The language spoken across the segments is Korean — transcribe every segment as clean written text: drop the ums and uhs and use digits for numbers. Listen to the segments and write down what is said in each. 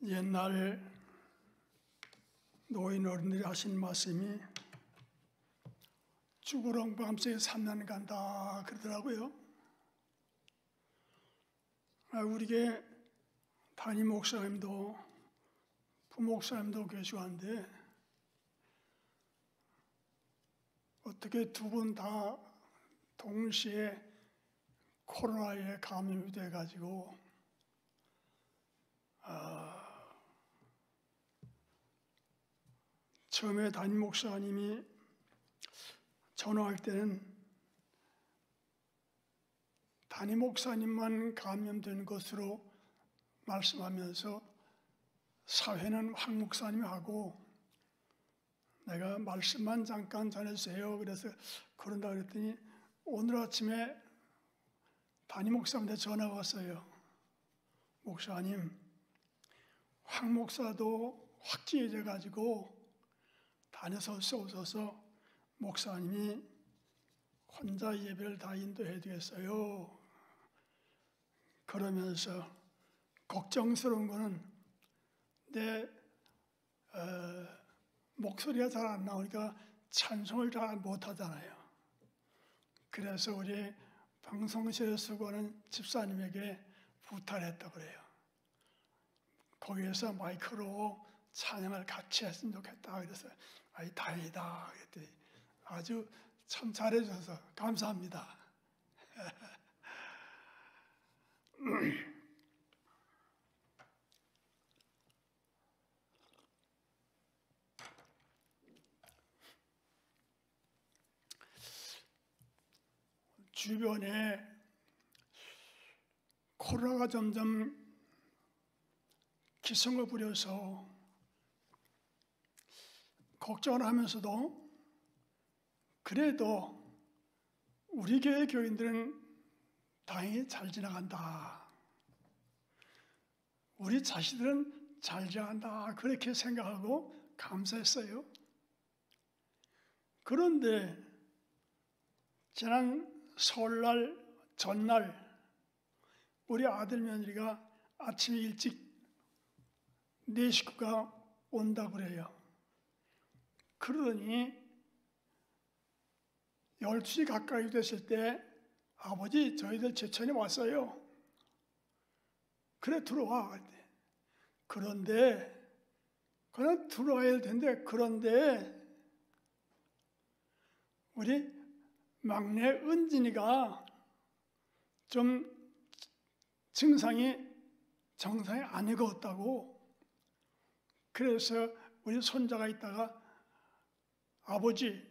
옛날 노인 어른들이 하신 말씀이 죽으러 밤새 3년 간다 그러더라고요. 우리게 담임 목사님도 부목사님도 계시고 한데 어떻게 두 분 다 동시에 코로나에 감염이 돼가지고 처음에 담임 목사님이 전화할 때는 담임 목사님만 감염된 것으로 말씀하면서 사회는 황 목사님이 하고 내가 말씀만 잠깐 전해주세요. 그래서 그런다 그랬더니 오늘 아침에 담임 목사님한테 전화가 왔어요. 목사님, 황 목사도 확진이 돼가지고 다녀서 쏘셔서 목사님이 혼자 예배를 다 인도해 주겠어요. 그러면서 걱정스러운 거는 내 목소리가 잘 안 나오니까 찬송을 잘 못하잖아요. 그래서 우리 방송실에 쓰고는 집사님에게 부탁을 했다고 그래요. 거기에서 마이크로 찬양을 같이 했으면 좋겠다. 그래서 아이 다행이다. 그랬더니 아주 참 잘해줘서 감사합니다. 주변에 코로나가 점점 기승을 부려서 걱정을 하면서도 그래도 우리 교회 교인들은 다행히 잘 지나간다. 우리 자식들은 잘 지나간다. 그렇게 생각하고 감사했어요. 그런데 지난 설날 전날 우리 아들 며느리가 아침에 일찍 네 식구가 온다고 그래요. 그러더니 12시 가까이 됐을 때 아버지 저희들 제천에 왔어요. 그래 들어와. 그런데 그냥 들어와야 할 텐데 그런데 우리 막내 은진이가 좀 증상이 정상이 아니었다고. 그래서 우리 손자가 있다가 아버지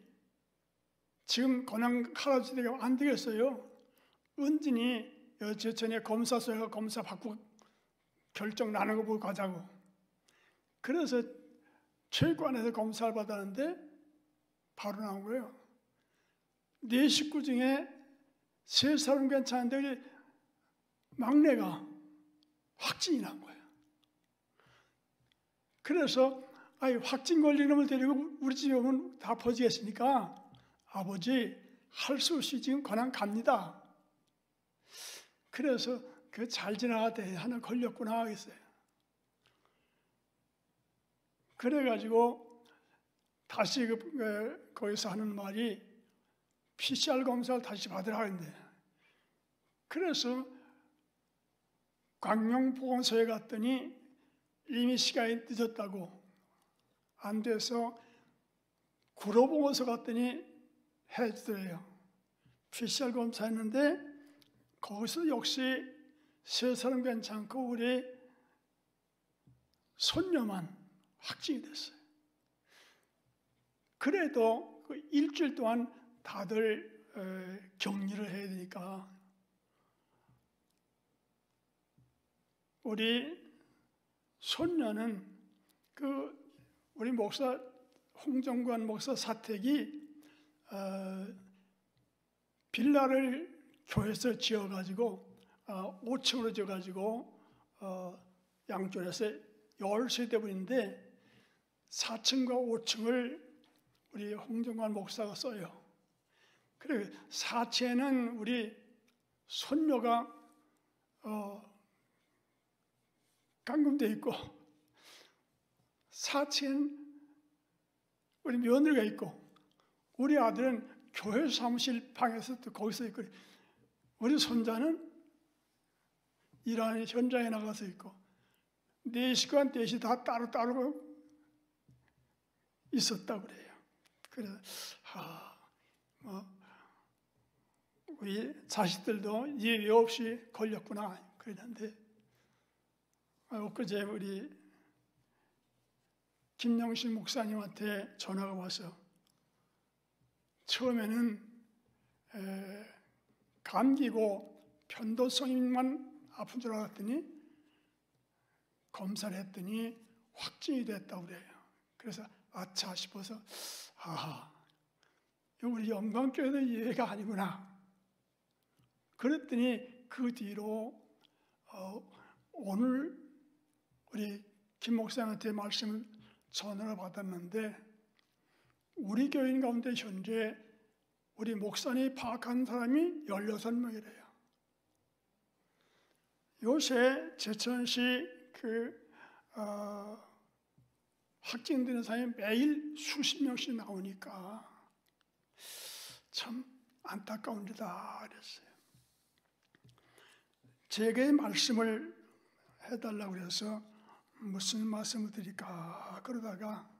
지금 그냥 할아버지 되게 안 되겠어요. 은진이 제천에 검사소에 검사 받고 결정 나는 거 보고 가자고. 그래서 체육관에서 검사를 받았는데 바로 나온 거예요. 네 식구 중에 세 사람 괜찮은데 우리 막내가 확진이 난 거예요. 그래서 확진 걸린 놈을 데리고 우리 집에 오면 다 퍼지겠으니까 아버지 할 수 없이 지금 그냥 갑니다. 그래서 그 잘 지나가대 하나 걸렸구나 하겠어요. 그래가지고 다시 거기서 하는 말이 PCR 검사를 다시 받으라 했는데 그래서 광명보건소에 갔더니 이미 시간이 늦었다고 안 돼서 구로보건소 갔더니 해주더래요. PCR 검사했는데 거기서 역시 세 사람 괜찮고 우리 손녀만 확진이 됐어요. 그래도 그 일주일 동안 다들 격리를 해야 되니까 우리 손녀는 우리 목사 홍정관 목사 사택이 빌라를 교회에서 지어가지고 5층으로 지어가지고 양쪽에서 10세대분인데 4층과 5층을 우리 홍정관 목사가 써요. 그래 4층에는 우리 손녀가 감금돼 있고 사친 우리 며느리가 있고 우리 아들은 교회 사무실 방에서 또 거기서 있고 우리 손자는 일하는 현장에 나가서 있고 4시간 4시 다 따로따로 있었다고 그래요. 그래서 우리 자식들도 예외 없이 걸렸구나 그랬는데 엊그제 우리 김영식 목사님한테 전화가 와서 처음에는 감기고 편도성만 아픈 줄 알았더니 검사를 했더니 확진이 됐다고 그래요. 그래서 아차 싶어서 우리 영광교회도 예외가 아니구나. 그랬더니 그 뒤로 오늘 우리 김 목사님한테 말씀을 전화를 받았는데 우리 교인 가운데 현재 우리 목사님이 파악한 사람이 16명이래요. 요새 제천시 확진되는 사람이 매일 수십 명씩 나오니까 참 안타까운 일이다 그랬어요. 제게 말씀을 해달라고 그래서 무슨 말씀을 드릴까 그러다가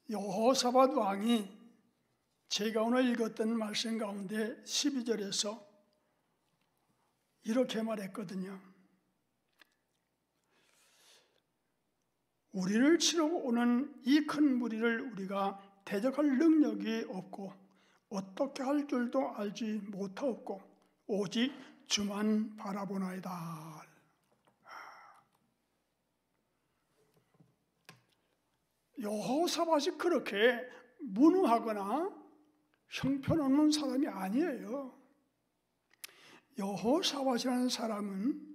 여호사밧 왕이 제가 오늘 읽었던 말씀 가운데 12절에서 이렇게 말했거든요. 우리를 치르고 오는 이 큰 무리를 우리가 대적할 능력이 없고 어떻게 할 줄도 알지 못하옵고 오직 주만 바라보나이다. 여호사밧이 그렇게 무능하거나 형편없는 사람이 아니에요. 여호사밧이라는 사람은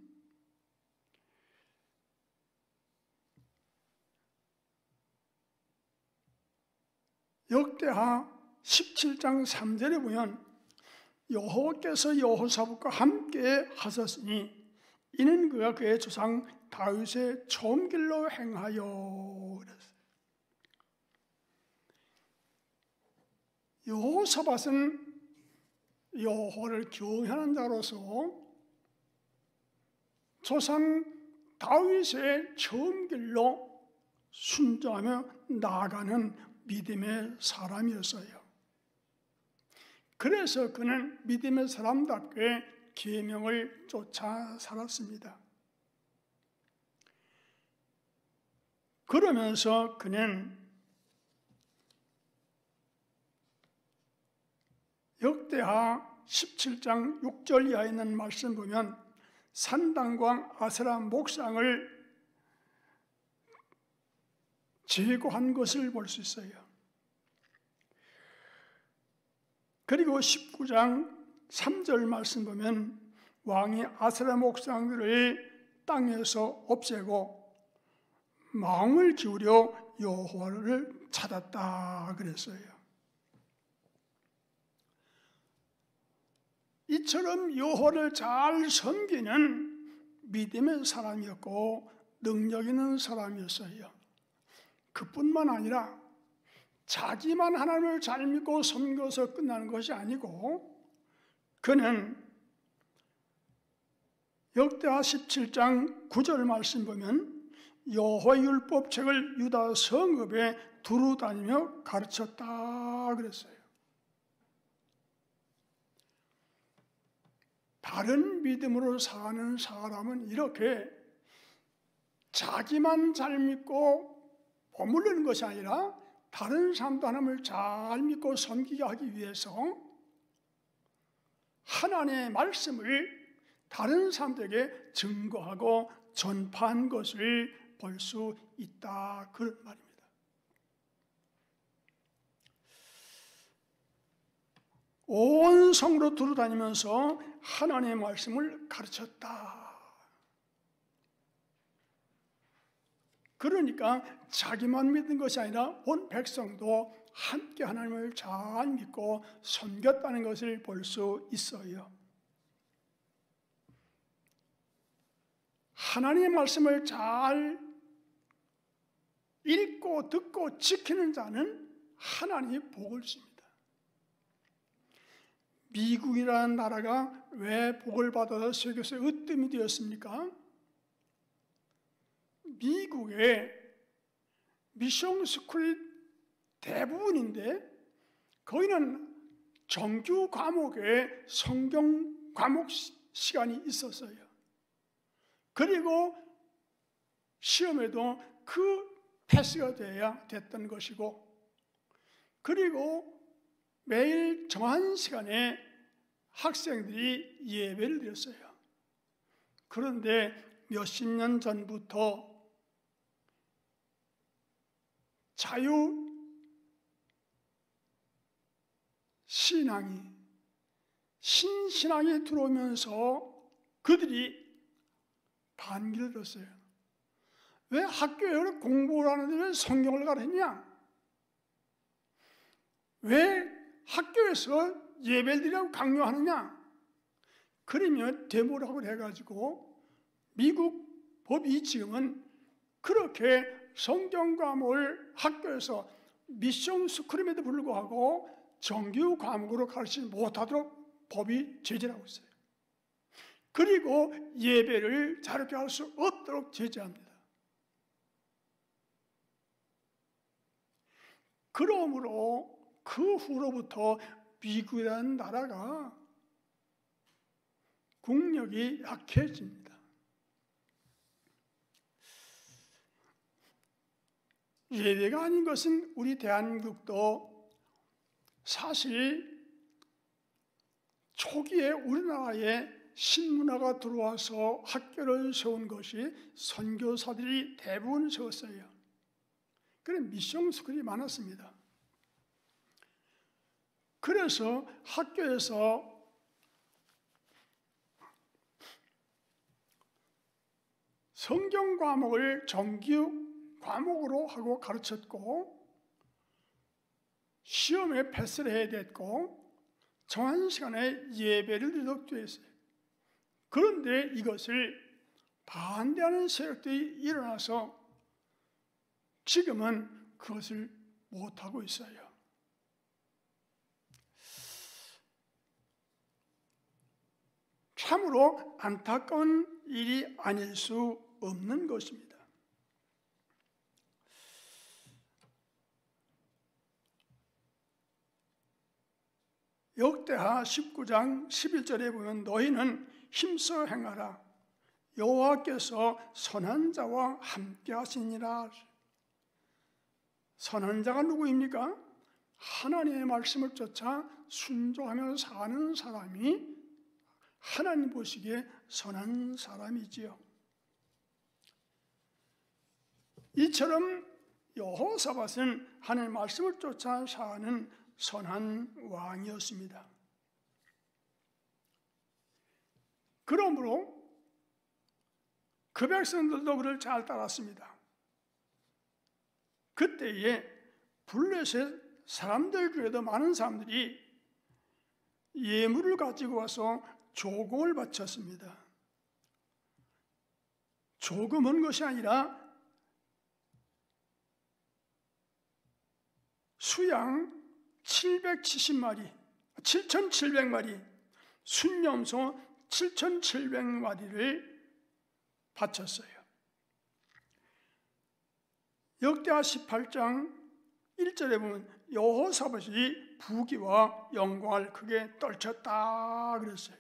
역대하 17장 3절에 보면 여호와께서 여호사밧과 함께 하셨으니 이는 그가 그의 조상 다윗의 처음 길로 행하여 그랬어요. 여호사밧은 여호와를 경외하는 자로서 조상 다윗의 처음 길로 순종하며 나아가는 믿음의 사람이었어요. 그래서 그는 믿음의 사람답게 계명을 쫓아 살았습니다. 그러면서 그는 역대하 17장 6절 이하에 있는 말씀 보면 산당과 아세라 목상을 제거한 것을 볼 수 있어요. 그리고 19장 3절 말씀 보면 왕이 아세라 목상들을 땅에서 없애고 마음을 기울여 여호와를 찾았다 그랬어요. 이처럼 여호와를 잘 섬기는 믿음의 사람이었고 능력 있는 사람이었어요. 그뿐만 아니라 자기만 하나님을 잘 믿고 섬겨서 끝나는 것이 아니고 그는 역대하 17장 9절 말씀 보면 여호와의 율법책을 유다 성읍에 두루 다니며 가르쳤다 그랬어요. 다른 믿음으로 사는 사람은 이렇게 자기만 잘 믿고 머무르는 것이 아니라 다른 사람도 하나님을 잘 믿고 섬기게 하기 위해서 하나님의 말씀을 다른 사람들에게 증거하고 전파한 것을 볼 수 있다 그런 말입니다. 온 성으로 두루다니면서 하나님의 말씀을 가르쳤다. 그러니까 자기만 믿는 것이 아니라 온 백성도 함께 하나님을 잘 믿고 섬겼다는 것을 볼 수 있어요. 하나님의 말씀을 잘 읽고 듣고 지키는 자는 하나님이 복을 주십니다. 미국이라는 나라가 왜 복을 받아서 세계에서 으뜸이 되었습니까? 미국의 미션 스쿨이 대부분인데 거기는 정규 과목에 성경 과목 시간이 있었어요. 그리고 시험에도 그 패스가 돼야 됐던 것이고, 그리고 매일 정한 시간에 학생들이 예배를 드렸어요. 그런데 몇십 년 전부터 자유 신앙이, 신신앙이 들어오면서 그들이 반기를 들었어요. 왜 학교에 공부를 하는데 왜 성경을 가르치냐? 왜 학교에서 예배를 드리라고 강요하느냐? 그러면 데모라고 해가지고 미국 법이 지금은 그렇게 성경 과목을 학교에서 미션 스쿨임에도 불구하고 정규 과목으로 가르치지 못하도록 법이 제재를 하고 있어요. 그리고 예배를 자유롭게 할 수 없도록 제재합니다. 그러므로 그 후로부터 미국이라는 나라가 국력이 약해집니다. 예배가 아닌 것은 우리 대한민국도 사실 초기에 우리나라에 신문화가 들어와서 학교를 세운 것이 선교사들이 대부분 세웠어요. 그런 미션 스쿨이 많았습니다. 그래서 학교에서 성경 과목을 정규 과목으로 하고 가르쳤고, 시험에 패스를 해야 됐고, 정한 시간에 예배를 드리도록 되어 있어요. 그런데 이것을 반대하는 세력들이 일어나서 지금은 그것을 못하고 있어요. 참으로 안타까운 일이 아닐 수 없는 것입니다. 역대하 19장 11절에 보면 너희는 힘써 행하라. 여호와께서 선한 자와 함께 하시니라. 선한 자가 누구입니까? 하나님의 말씀을 쫓아 순종하며 사는 사람이 하나님 보시기에 선한 사람이지요. 이처럼 여호사밧은 하나님의 말씀을 쫓아 사는 선한 왕이었습니다. 그러므로 그 백성들도 그를 잘 따랐습니다. 그때에 블레셋 사람들 중에도 많은 사람들이 예물을 가지고 와서 조공을 바쳤습니다. 조금은 것이 아니라 수양 770마리, 7,700마리, 순념소 7,700마리를 바쳤어요. 역대하 18장 1절에 보면 여호사밧이 부귀와 영광을 크게 떨쳤다 그랬어요.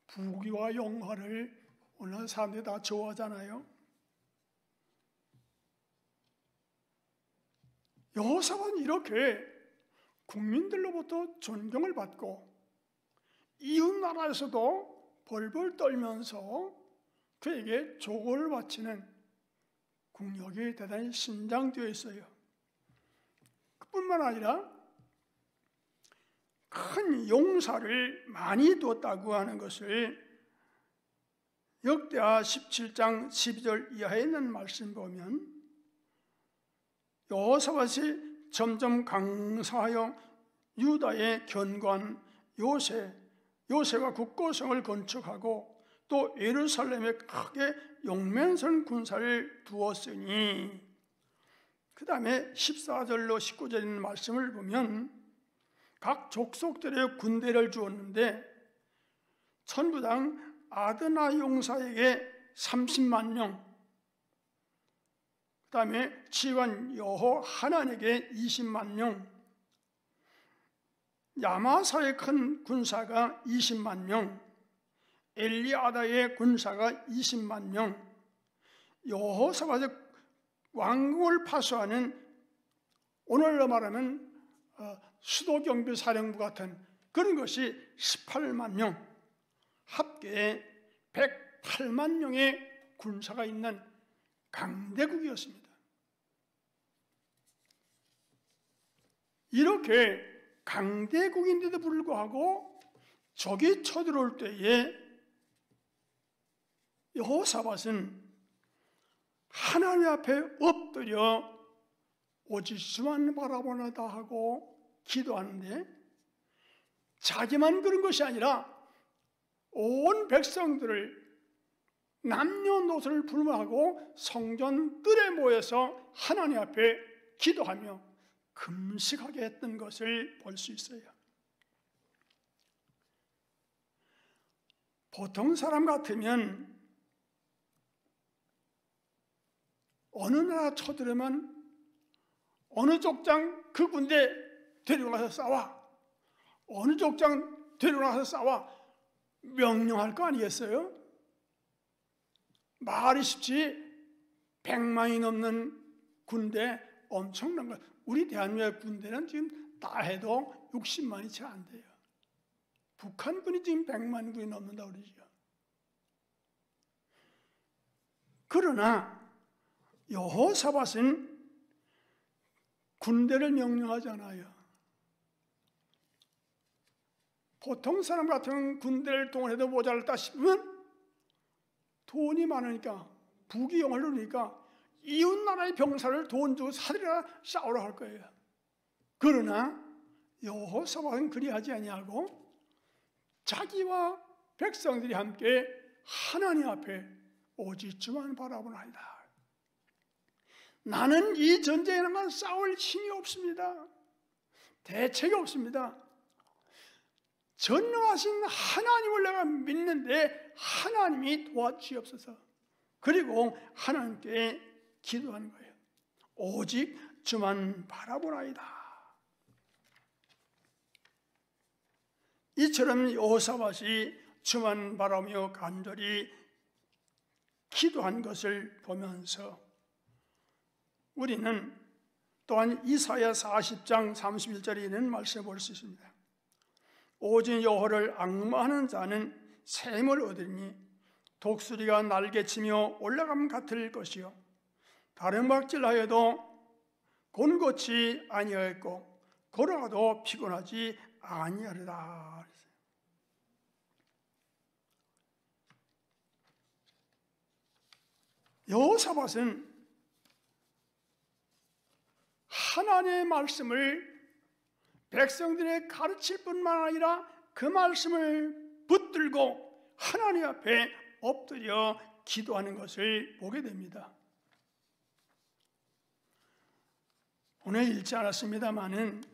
부귀와 영광을 오늘 사람들이 다 좋아하잖아요. 여호사밧은 이렇게 국민들로부터 존경을 받고 이웃 나라에서도 벌벌 떨면서 그에게 조공을 바치는 국력이 대단히 신장되어 있어요. 그뿐만 아니라 큰 용사를 많이 뒀다고 하는 것을 역대하 17장 12절 이하에 있는 말씀 보면 여호사밧이 점점 강사하여 유다의 견고한 요새와 국고성을 건축하고 또 예루살렘에 크게 용맹선 군사를 두었으니, 그 다음에 14절로 19절 있는 말씀을 보면 각 족속들의 군대를 주었는데, 천부장 아드나 용사에게 30만 명, 그 다음에 지휘관 여호 하난에게 20만 명, 야마사의 큰 군사가 20만 명, 엘리아다의 군사가 20만 명, 여호사밧의 왕궁을 파수하는, 오늘로 말하면 수도경비사령부 같은 그런 것이 18만 명, 합계 108만 명의 군사가 있는 강대국이었습니다. 이렇게 강대국인데도 불구하고 적이 쳐들어올 때에 여호사밧은 하나님 앞에 엎드려 오직 주만 바라보나다 하고 기도하는데, 자기만 그런 것이 아니라 온 백성들을 남녀노소를 불문하고 성전 뜰에 모여서 하나님 앞에 기도하며 금식하게 했던 것을 볼 수 있어요. 보통 사람 같으면 어느 나라 쳐들으면 어느 족장 그 군대 데리고 가서 싸워, 어느 족장 데리고 가서 싸워, 명령할 거 아니겠어요? 말이 쉽지 100만이 넘는 군대, 엄청난 거. 우리 대한민국 군대는 지금 다 해도 60만이 채 안 돼요. 북한군이 지금 100만 군이 넘는다 그러죠. 그러나 여호사밧은 군대를 명령하잖아요. 보통 사람 같으면 군대를 동원해도 모자랄다 싶으면 돈이 많으니까, 부귀영화를 누리니까 이웃나라의 병사를 돈 주고 사들이라 싸우라 할 거예요. 그러나 여호사밧은 그리하지 아니하고 자기와 백성들이 함께 하나님 앞에 오직 주만 바라보나이다. 나는 이 전쟁에는 싸울 힘이 없습니다. 대책이 없습니다. 전능하신 하나님을 내가 믿는데 하나님이 도와주시옵소서. 그리고 하나님께 기도하는 거예요. 오직 주만 바라보나이다. 이처럼 여호사밧이 주만 바라며 간절히 기도한 것을 보면서 우리는 또한 이사야 40장 31절에 있는 말씀을 볼 수 있습니다. 오직 여호와를 앙망하는 자는 샘을 얻으리니 독수리가 날개치며 올라감 같을 것이요 다름박질하여도 곤고치 아니하였고 걸어가도 피곤하지 아니하리라. 여호사밧은 하나님의 말씀을 백성들의 가르칠 뿐만 아니라 그 말씀을 붙들고 하나님 앞에 엎드려 기도하는 것을 보게 됩니다. 오늘 읽지 않았습니다마는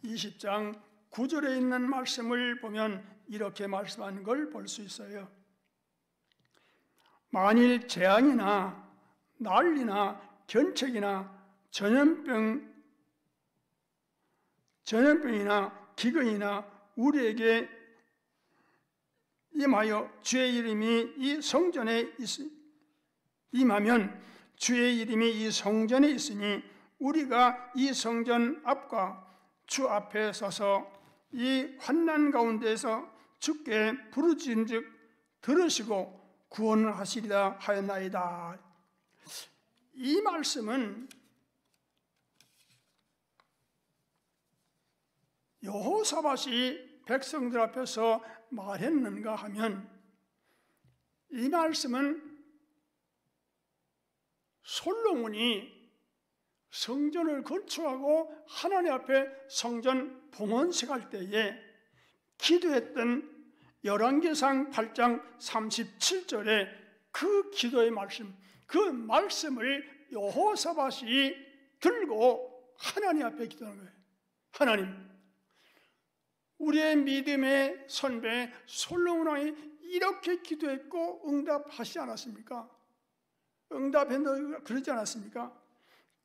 20장 9절에 있는 말씀을 보면 이렇게 말씀하는 걸 볼 수 있어요. 만일 재앙이나 난리나 견책이나 전염병이나 기근이나 우리에게 임하여 주의 이름이 이 성전에 임하면 주의 이름이 이 성전에 있으니 우리가 이 성전 앞과 주 앞에 서서 이 환난 가운데서 주께 부르짖은즉 들으시고 구원을 하시리라 하였나이다. 이 말씀은 여호사밧이 백성들 앞에서 말했는가 하면 이 말씀은 솔로몬이 성전을 건축하고 하나님 앞에 성전 봉헌식 할 때에 기도했던 열왕기상 8장 37절에 그 기도의 말씀, 그 말씀을 여호사밧이 들고 하나님 앞에 기도하는 거예요. 하나님, 우리의 믿음의 선배 솔로몬 왕이 이렇게 기도했고 응답하시지 않았습니까? 응답했는데 그러지 않았습니까?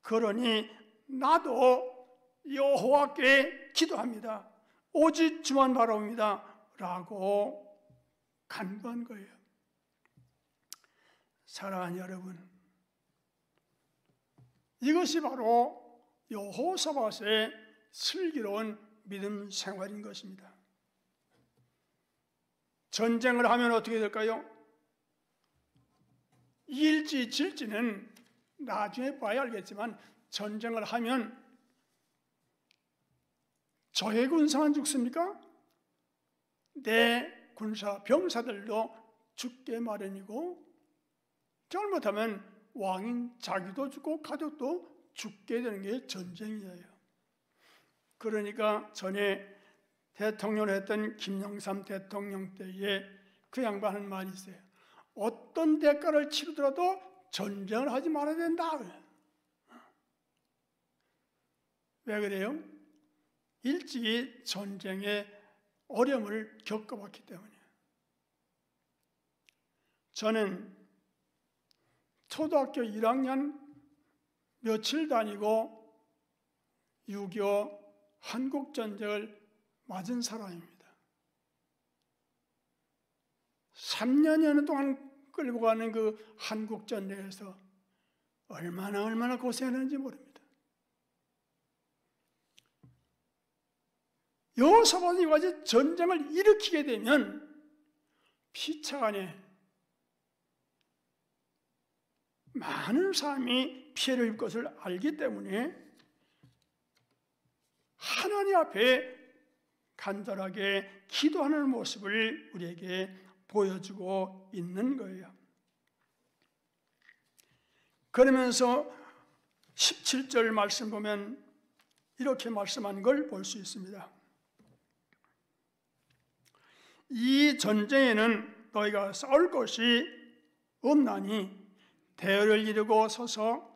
그러니 나도 여호와께 기도합니다. 오직 주만 바라옵니다. 라고 간구한 거예요. 사랑하는 여러분, 이것이 바로 여호사밧의 슬기로운 믿음 생활인 것입니다. 전쟁을 하면 어떻게 될까요? 이길지 질지는 나중에 봐야 알겠지만 전쟁을 하면 적의 군사만 죽습니까? 내 군사, 병사들도 죽게 마련이고 잘못하면 왕인 자기도 죽고 가족도 죽게 되는 게 전쟁이에요. 그러니까 전에 대통령을 했던 김영삼 대통령 때에 그 양반 하는 말이 있어요. 어떤 대가를 치르더라도 전쟁을 하지 말아야 된다. 왜 그래요? 일찍이 전쟁의 어려움을 겪어봤기 때문이에요. 저는 초등학교 1학년 며칠 다니고 6.25 한국전쟁을 맞은 사람입니다. 3년여 동안 끌고 가는 그 한국전쟁에서 얼마나 고생했는지 모릅니다. 여호사밧이 와서 전쟁을 일으키게 되면 피차간에 많은 사람이 피해를 입을 것을 알기 때문에 하나님 앞에 간절하게 기도하는 모습을 우리에게 보여주고 있는 거예요. 그러면서 17절 말씀 보면 이렇게 말씀한 걸 볼 수 있습니다. 이 전쟁에는 너희가 싸울 것이 없나니 대열을 이루고 서서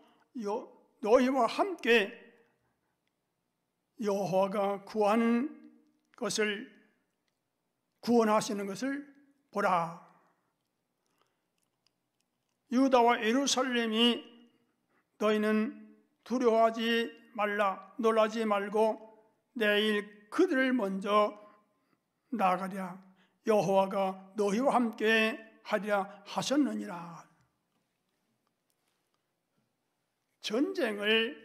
너희와 함께 여호와가 구원하시는 것을 보라. 유다와 예루살렘이 너희는 두려워하지 말라, 놀라지 말고 내일 그들을 먼저 나가랴. 여호와가 너희와 함께 하리라 하셨느니라. 전쟁을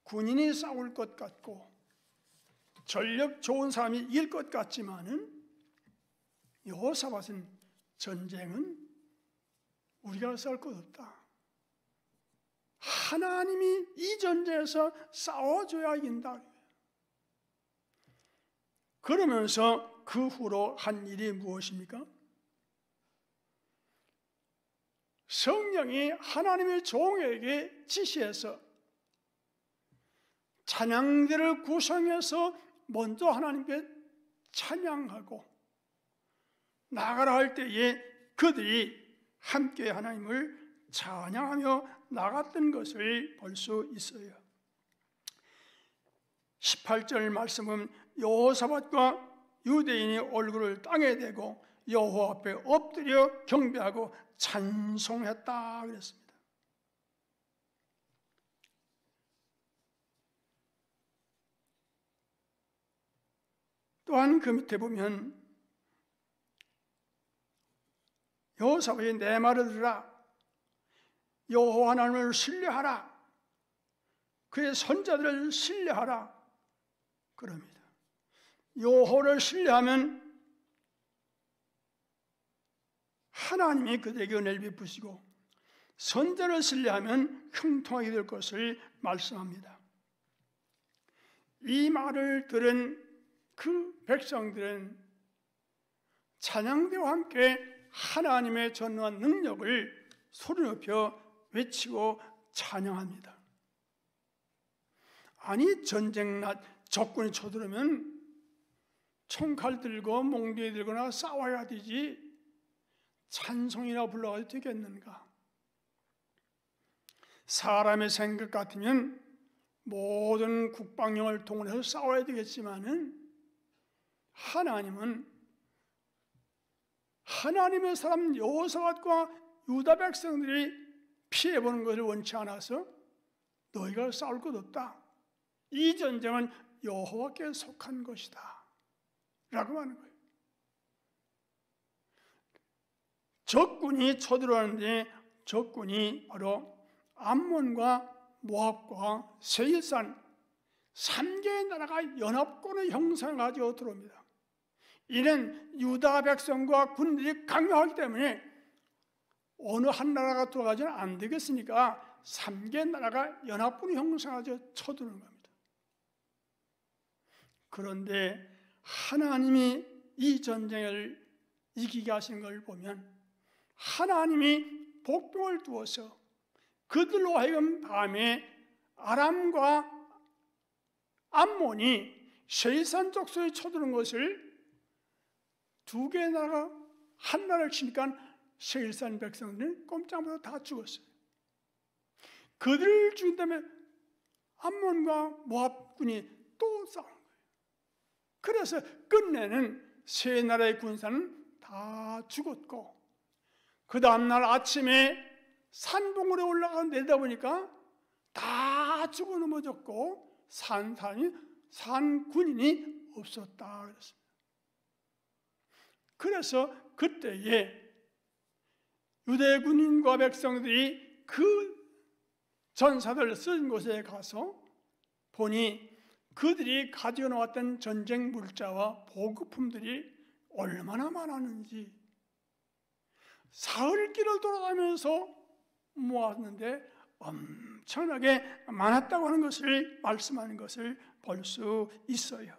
군인이 싸울 것 같고 전력 좋은 사람이 이길 것 같지만은 여호사밧은 전쟁은 우리가 싸울 것 없다. 하나님이 이 전쟁에서 싸워줘야 이긴다. 그러면서 그 후로 한 일이 무엇입니까? 성령이 하나님의 종에게 지시해서 찬양들을 구성해서 먼저 하나님께 찬양하고 나가라 할 때에 그들이 함께 하나님을 찬양하며 나갔던 것을 볼 수 있어요. 18절 말씀은 여호사밧과 유대인이 얼굴을 땅에 대고 여호와 앞에 엎드려 경배하고 찬송했다 그랬습니다. 또한 그 밑에 보면 여호사밧이 내 말을 들으라, 여호와 하나님을 신뢰하라, 그의 선자들을 신뢰하라 그럽니다. 여호와를 신뢰하면 하나님이 그들에게 은혜를 베푸시고 선자를 신뢰하면 형통하게 될 것을 말씀합니다. 이 말을 들은 그 백성들은 찬양대와 함께 하나님의 전능한 능력을 소리높여 외치고 찬양합니다. 아니 전쟁 낮 적군이 쳐들어오면 총칼 들고 몽둥이 들거나 싸워야 되지 찬송이나 불러가지고 되겠는가? 사람의 생각 같으면 모든 국방력을 동원해서 싸워야 되겠지만은 하나님은 하나님의 사람 여호사밧과 유다 백성들이 피해보는 것을 원치 않아서 너희가 싸울 것 없다. 이 전쟁은 여호와께 속한 것이다 라고 하는 거예요. 적군이 쳐들어왔는데 적군이 바로 암몬과 모압과 세일산 3개의 나라가 연합군의 형상을 가지고 들어옵니다. 이는 유다 백성과 군들이 강력하기 때문에 어느 한 나라가 들어가지는 안 되겠으니까 3개의 나라가 연합군의 형상을 가지고 쳐드는 겁니다. 그런데 하나님이 이 전쟁을 이기게 하신 걸 보면 하나님이 복병을 두어서 그들로 하여금 밤에 아람과 암몬이 세일산 족속에 쳐드는 것을 2개의 나라가 한 나라를 치니까 세일산 백성들은 꼼짝 못하고 다 죽었어요. 그들을 죽인 다음에 암몬과 모압군이 또 싸운 거예요. 그래서 끝내는 세 나라의 군사는 다 죽었고 그 다음날 아침에 산봉우리에 올라가 내려다보니까 다 죽어 넘어졌고 산 군인이 없었다 그랬습니다. 그래서 그때에 유대 군인과 백성들이 그 전사들 쓴 곳에 가서 보니 그들이 가지고 나왔던 전쟁 물자와 보급품들이 얼마나 많았는지 사흘길을 돌아가면서 모았는데 엄청나게 많았다고 하는 것을 말씀하는 것을 볼 수 있어요.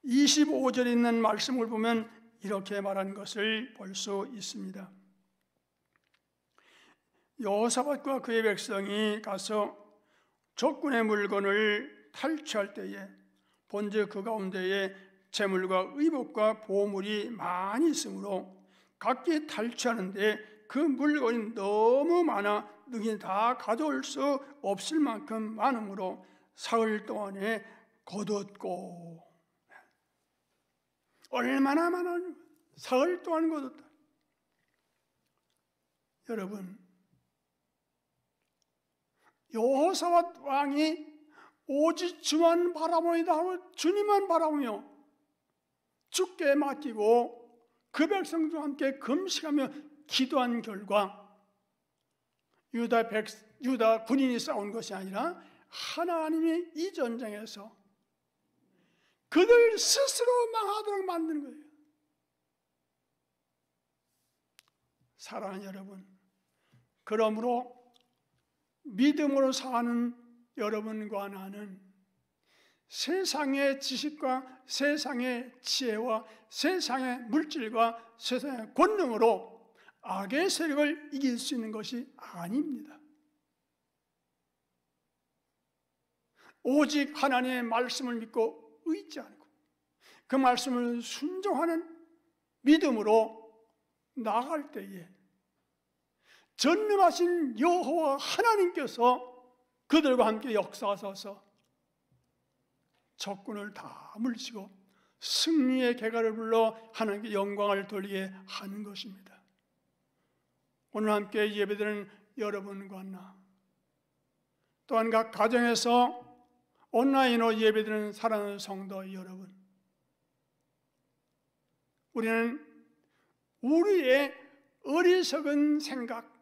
25절에 있는 말씀을 보면 이렇게 말하는 것을 볼 수 있습니다. 여호사밧과 그의 백성이 가서 적군의 물건을 탈취할 때에 본즉 그 가운데에 재물과 의복과 보물이 많이 있으므로 각기 탈취하는데 그 물건이 너무 많아 능히 다 가져올 수 없을 만큼 많으므로 사흘 동안에 거뒀고 얼마나 많아 사흘 동안 거뒀다. 여러분 여호사밧 왕이 오직 주만 바라보이다 하고 주님만 바라보며 주께 맡기고 그 백성들과 함께 금식하며 기도한 결과 유다 군인이 싸운 것이 아니라 하나님이 이 전쟁에서 그들 스스로 망하도록 만드는 거예요. 사랑하는 여러분, 그러므로 믿음으로 사는 여러분과 나는 세상의 지식과 세상의 지혜와 세상의 물질과 세상의 권능으로 악의 세력을 이길 수 있는 것이 아닙니다. 오직 하나님의 말씀을 믿고 의지하고 그 말씀을 순종하는 믿음으로 나아갈 때에 전능하신 여호와 하나님께서 그들과 함께 역사하셔서 적군을 다 물리치고 승리의 개가를 불러 하나님께 영광을 돌리게 하는 것입니다. 오늘 함께 예배드리는 여러분과 나 또한 각 가정에서 온라인으로 예배드리는 사랑하는 성도 여러분, 우리는 우리의 어리석은 생각,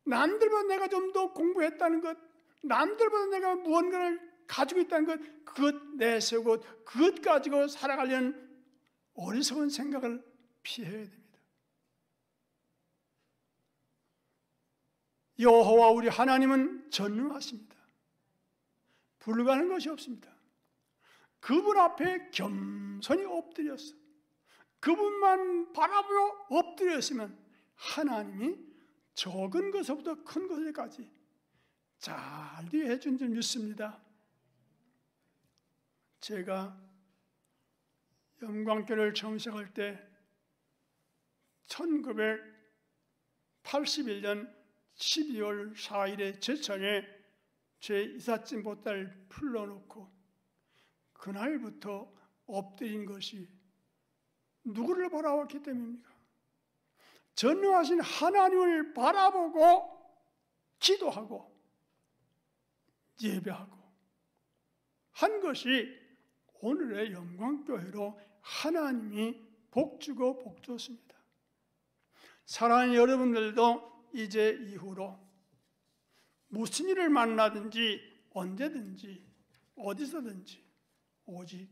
남들보다 내가 좀 더 공부했다는 것, 남들보다 내가 무언가를 가지고 있다는 것, 그것 내세우고 그것 가지고 살아가려는 어리석은 생각을 피해야 됩니다. 여호와 우리 하나님은 전능하십니다. 불가능한 것이 없습니다. 그분 앞에 겸손히 엎드렸어. 그분만 바라보고 엎드렸으면 하나님이 적은 것부터 큰 것까지 잘 되게 해준 줄 믿습니다. 제가 영광교를 정식할 때 1981년 12월 4일에 제천에 제 이삿짐 보따리를 풀러놓고 그날부터 엎드린 것이 누구를 바라봤기 때문입니까? 전능하신 하나님을 바라보고 기도하고 예배하고 한 것이 오늘의 영광교회로 하나님이 복주고 복줬습니다. 사랑하는 여러분들도 이제 이후로 무슨 일을 만나든지 언제든지 어디서든지 오직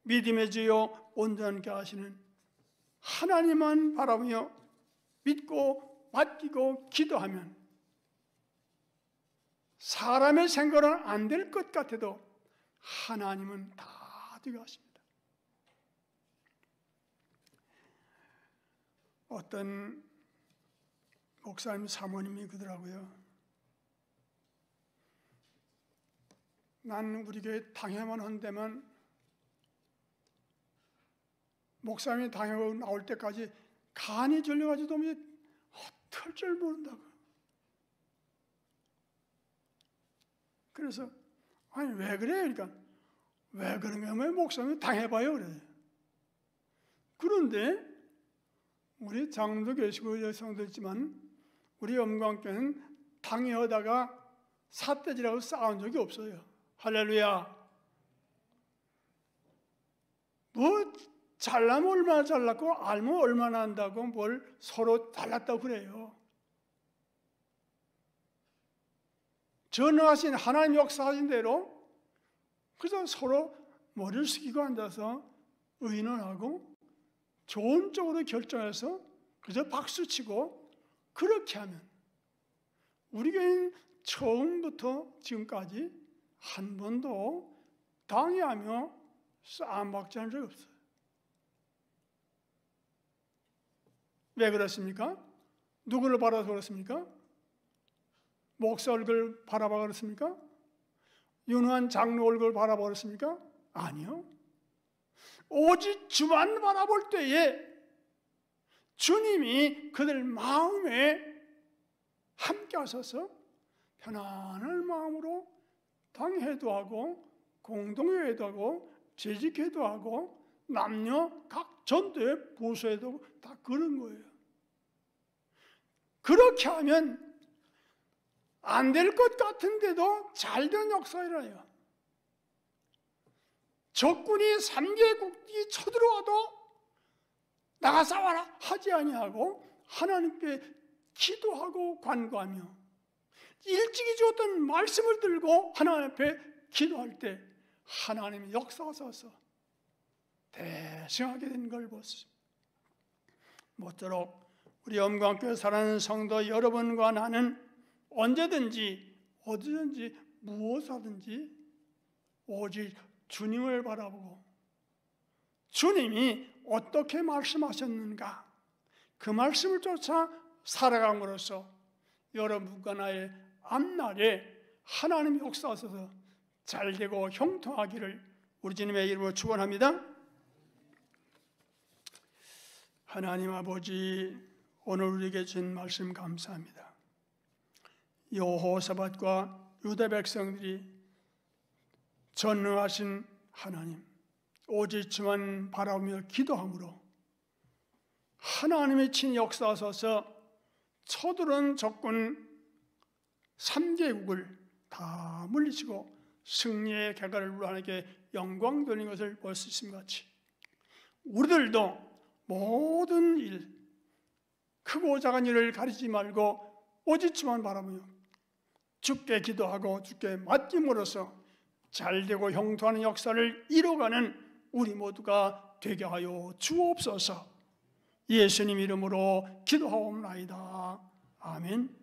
믿음의 주여 온전케 하시는 하나님만 바라보며 믿고 맡기고 기도하면 사람의 생각은 안 될 것 같아도 하나님은 다 되게 하십니다. 어떤 목사님 사모님이 그러더라고요. 나는 우리 교회 당회만 한다면 목사님이 당회로 나올 때까지 간이 졸려가지고 어떨 줄 모른다고. 그래서 아니 왜 그래요? 그러니까 왜 그런가 하면 목사님이 당해봐요 그래요. 그런데 우리 장로도 계시고 여성도 있지만 우리 영광교회는 당회하다가 삿대질하고 싸운 적이 없어요. 할렐루야. 뭐 잘나면 얼마나 잘났고 알면 얼마나 안다고 뭘 서로 잘났다고 그래요. 전능하신 하나님 역사하신 대로 그래서 서로 머리를 숙이고 앉아서 의논하고 좋은 쪽으로 결정해서 그저 박수치고 그렇게 하면 우리 교회는 처음부터 지금까지 한 번도 당해하며 싸움박지 한 적이 없어요. 왜 그렇습니까? 누구를 바라서 그렇습니까? 목사 얼굴 바라봐 그렇습니까? 유능한 장로 얼굴 바라봐 그렇습니까? 아니요. 오직 주만 바라볼 때에 주님이 그들 마음에 함께 하셔서 편안한 마음으로 당회도 하고 공동회도 하고 재직회도 하고 남녀 각 전도회 보수회도 다 그런 거예요. 그렇게 하면 안 될 것 같은데도 잘 된 역사이라요. 적군이 3개국이 쳐들어와도 나가 싸워라 하지 아니하고 하나님께 기도하고 간구하며 일찍이 주었던 말씀을 들고 하나님 앞에 기도할 때 하나님이 역사하셔서 대승하게 된 걸 보십니다. 모쪼록 우리 영광교회 사랑하는 성도 여러분과 나는 언제든지 어디든지 무엇하든지 오직 주님을 바라보고 주님이 어떻게 말씀하셨는가 그 말씀을 쫓아 살아감으로써 여러분과 나의 앞날에 하나님의 역사하셔서 잘되고 형통하기를 우리 주님의 이름으로 축원합니다. 하나님 아버지, 오늘 우리에게 준 말씀 감사합니다. 여호사밧과 유다 백성들이 전능하신 하나님 오직 주만 바라보며 기도함으로 하나님의 친 역사하셔서 쳐들어온 적군 3개국을 다 물리치고 승리의 결과를 하나님께 영광 돌린 것을 볼 수 있음과 같이 우리들도 모든 일, 크고 작은 일을 가리지 말고 오직 주만 바라보며 주께 기도하고 주께 맡김으로써 잘되고 형통하는 역사를 이뤄가는 우리 모두가 되게 하여 주옵소서. 예수님 이름으로 기도하옵나이다. 아멘.